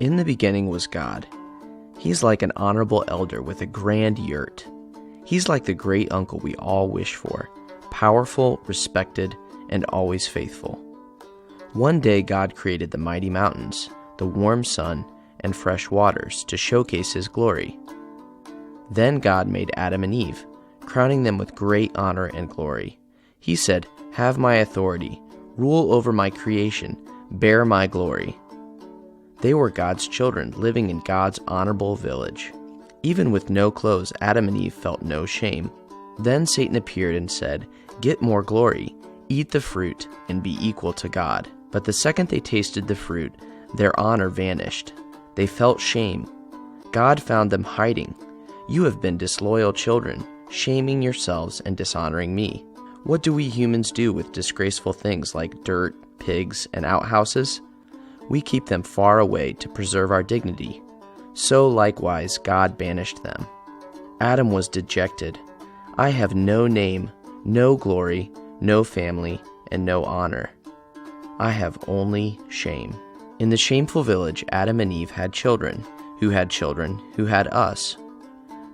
In the beginning was God. He's like an honorable elder with a grand yurt. He's like the great uncle we all wish for, powerful, respected, and always faithful. One day God created the mighty mountains, the warm sun, and fresh waters to showcase His glory. Then God made Adam and Eve, crowning them with great honor and glory. He said, "Have my authority, rule over my creation, bear my glory." They were God's children living in God's honorable village. Even with no clothes, Adam and Eve felt no shame. Then Satan appeared and said, "Get more glory, eat the fruit, and be equal to God." But the second they tasted the fruit, their honor vanished. They felt shame. God found them hiding. "You have been disloyal children, shaming yourselves and dishonoring me." What do we humans do with disgraceful things like dirt, pigs, and outhouses? We keep them far away to preserve our dignity. So likewise God banished them. Adam was dejected. "I have no name, no glory, no family, and no honor. I have only shame." In the shameful village, Adam and Eve had children, who had children, who had us.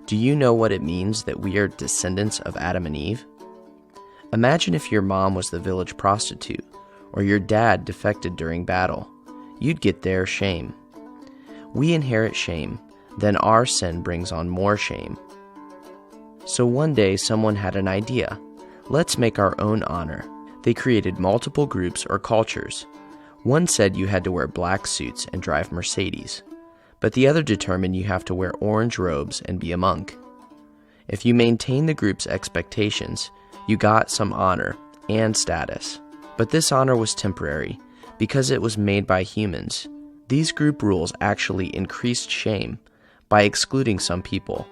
Do you know what it means that we are descendants of Adam and Eve? Imagine if your mom was the village prostitute, or your dad defected during battle. You'd get their shame. We inherit shame, then our sin brings on more shame. So one day someone had an idea. Let's make our own honor. They created multiple groups or cultures. One said you had to wear black suits and drive Mercedes, but the other determined you have to wear orange robes and be a monk. If you maintain the group's expectations, you got some honor and status. But this honor was temporary, because it was made by humans. These group rules actually increased shame by excluding some people.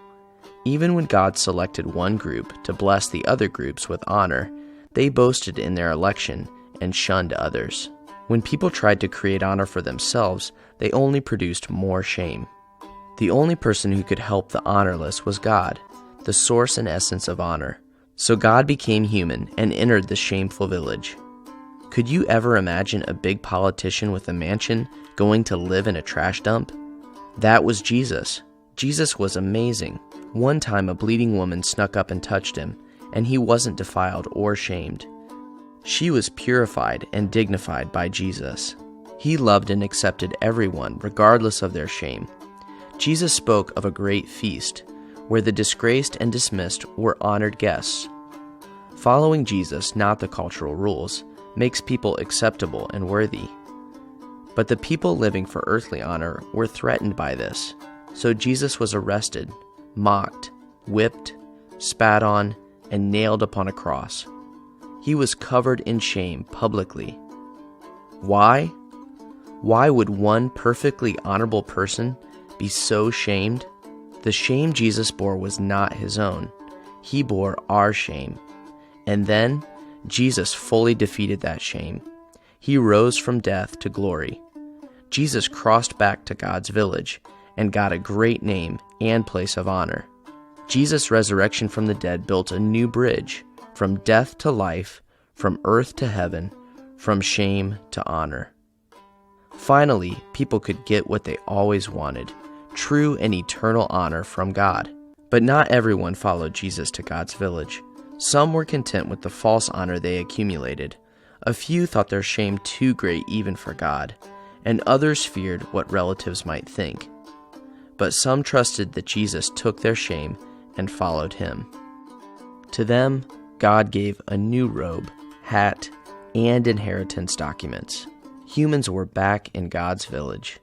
Even when God selected one group to bless the other groups with honor, they boasted in their election and shunned others. When people tried to create honor for themselves, they only produced more shame. The only person who could help the honorless was God, the source and essence of honor. So God became human and entered the shameful village. Could you ever imagine a big politician with a mansion going to live in a trash dump? That was Jesus. Jesus was amazing. One time a bleeding woman snuck up and touched him, and he wasn't defiled or shamed. She was purified and dignified by Jesus. He loved and accepted everyone regardless of their shame. Jesus spoke of a great feast, where the disgraced and dismissed were honored guests. Following Jesus, not the cultural rules, makes people acceptable and worthy. But the people living for earthly honor were threatened by this. So Jesus was arrested, mocked, whipped, spat on, and nailed upon a cross. He was covered in shame publicly. Why? Why would one perfectly honorable person be so shamed? The shame Jesus bore was not his own. He bore our shame. And then Jesus fully defeated that shame. He rose from death to glory. Jesus crossed back to God's village and got a great name and place of honor. Jesus' resurrection from the dead built a new bridge from death to life, from earth to heaven, from shame to honor. Finally, people could get what they always wanted, true and eternal honor from God. But not everyone followed Jesus to God's village. Some were content with the false honor they accumulated. A few thought their shame too great even for God, and others feared what relatives might think. But some trusted that Jesus took their shame and followed him. To them, God gave a new robe, hat, and inheritance documents. Humans were back in God's village.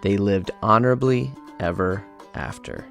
They lived honorably ever after.